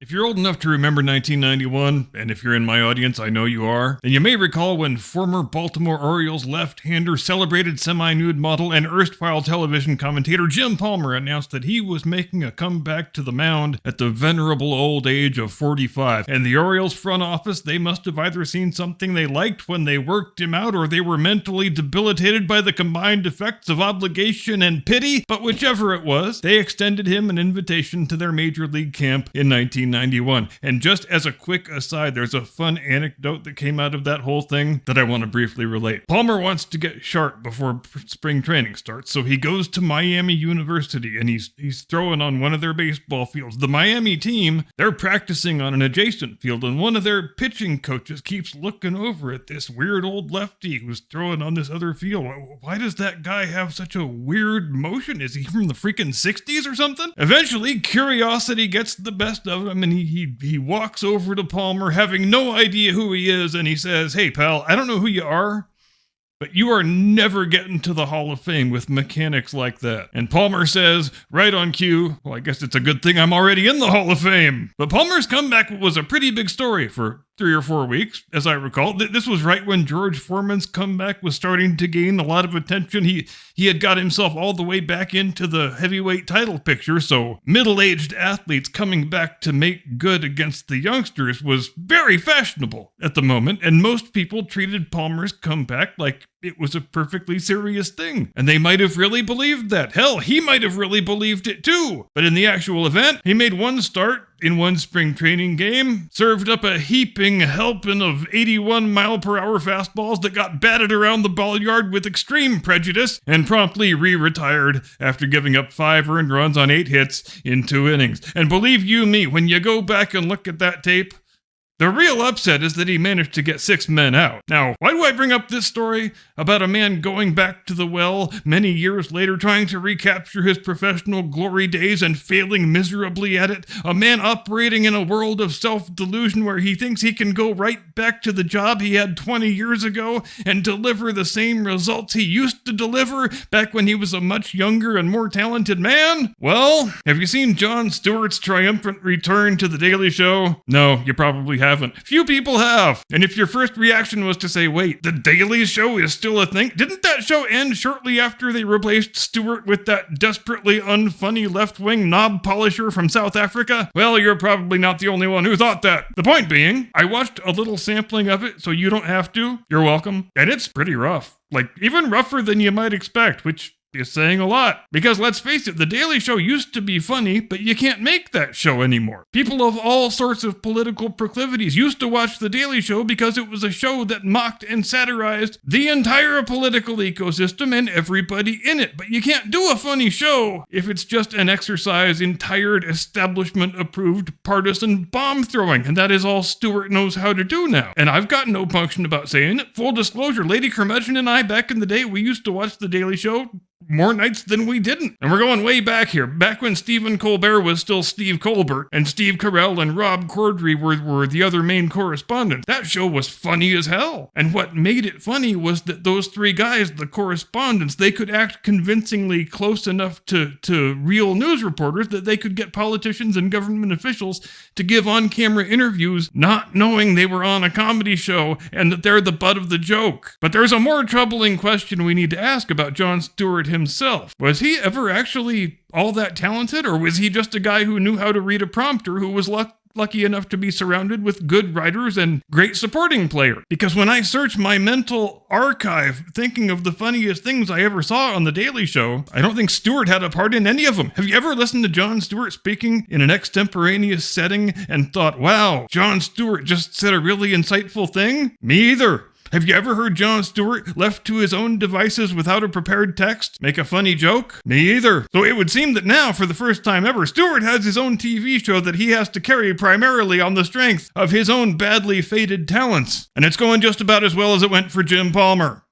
If you're old enough to remember 1991, and if you're in my audience, I know you are, then you may recall when former Baltimore Orioles left-hander, celebrated semi-nude model, and erstwhile television commentator Jim Palmer announced that he was making a comeback to the mound at the venerable old age of 45. And the Orioles front office, they must have either seen something they liked when they worked him out, or they were mentally debilitated by the combined effects of obligation and pity. But whichever it was, they extended him an invitation to their major league camp in 1991. And just as a quick aside, there's a fun anecdote that came out of that whole thing that I want to briefly relate. Palmer wants to get sharp before spring training starts, so he goes to Miami University and he's throwing on one of their baseball fields. The Miami team, they're practicing on an adjacent field, and one of their pitching coaches keeps looking over at this weird old lefty who's throwing on this other field. Why does that guy have such a weird motion? Is he from the freaking 60s or something? Eventually, curiosity gets the best of him, and he walks over to Palmer, having no idea who he is, and he says, "Hey, pal, I don't know who you are, but you are never getting to the Hall of Fame with mechanics like that." And Palmer says, right on cue, "Well, I guess it's a good thing I'm already in the Hall of Fame." But Palmer's comeback was a pretty big story for 3 or 4 weeks, as I recall. This was right when George Foreman's comeback was starting to gain a lot of attention. He had got himself all the way back into the heavyweight title picture, so middle-aged athletes coming back to make good against the youngsters was very fashionable at the moment, and most people treated Palmer's comeback like it was a perfectly serious thing. And they might have really believed that. Hell, he might have really believed it too. But in the actual event, he made one start in one spring training game, served up a heaping helping of 81-mile-per-hour fastballs that got batted around the ball yard with extreme prejudice, and promptly re-retired after giving up 5 earned runs on 8 hits in 2 innings. And believe you me, when you go back and look at that tape, the real upset is that he managed to get 6 men out. Now, why do I bring up this story about a man going back to the well many years later, trying to recapture his professional glory days and failing miserably at it? A man operating in a world of self-delusion where he thinks he can go right back to the job he had 20 years ago and deliver the same results he used to deliver back when he was a much younger and more talented man? Well, have you seen Jon Stewart's triumphant return to The Daily Show? No, you probably haven't. Few people have. And if your first reaction was to say, wait, The Daily Show is still a thing? Didn't that show end shortly after they replaced Stewart with that desperately unfunny left-wing knob polisher from South Africa? Well, you're probably not the only one who thought that. The point being, I watched a little sampling of it, so you don't have to. You're welcome. And it's pretty rough. Like, even rougher than you might expect, which is saying a lot. Because let's face it, The Daily Show used to be funny, but you can't make that show anymore. People of all sorts of political proclivities used to watch The Daily Show because it was a show that mocked and satirized the entire political ecosystem and everybody in it. But you can't do a funny show if it's just an exercise in tired, establishment-approved partisan bomb throwing. And that is all Stewart knows how to do now. And I've got no punction about saying it. Full disclosure, Lady Curmudgeon and I, back in the day, we used to watch The Daily Show more nights than we didn't. And we're going way back here. Back when Stephen Colbert was still Steve Colbert, and Steve Carell and Rob Corddry were the other main correspondents. That show was funny as hell. And what made it funny was that those 3 guys, the correspondents, they could act convincingly close enough to real news reporters that they could get politicians and government officials to give on-camera interviews not knowing they were on a comedy show and that they're the butt of the joke. But there's a more troubling question we need to ask about Jon Stewart himself. Was he ever actually all that talented, or was he just a guy who knew how to read a prompter who was lucky enough to be surrounded with good writers and great supporting players? Because when I search my mental archive thinking of the funniest things I ever saw on The Daily Show, I don't think Stewart had a part in any of them. Have you ever listened to Jon Stewart speaking in an extemporaneous setting and thought, wow, Jon Stewart just said a really insightful thing? Me either. Have you ever heard Jon Stewart, left to his own devices without a prepared text, make a funny joke? Me either. So it would seem that now, for the first time ever, Stewart has his own TV show that he has to carry primarily on the strength of his own badly fated talents. And it's going just about as well as it went for Jim Palmer.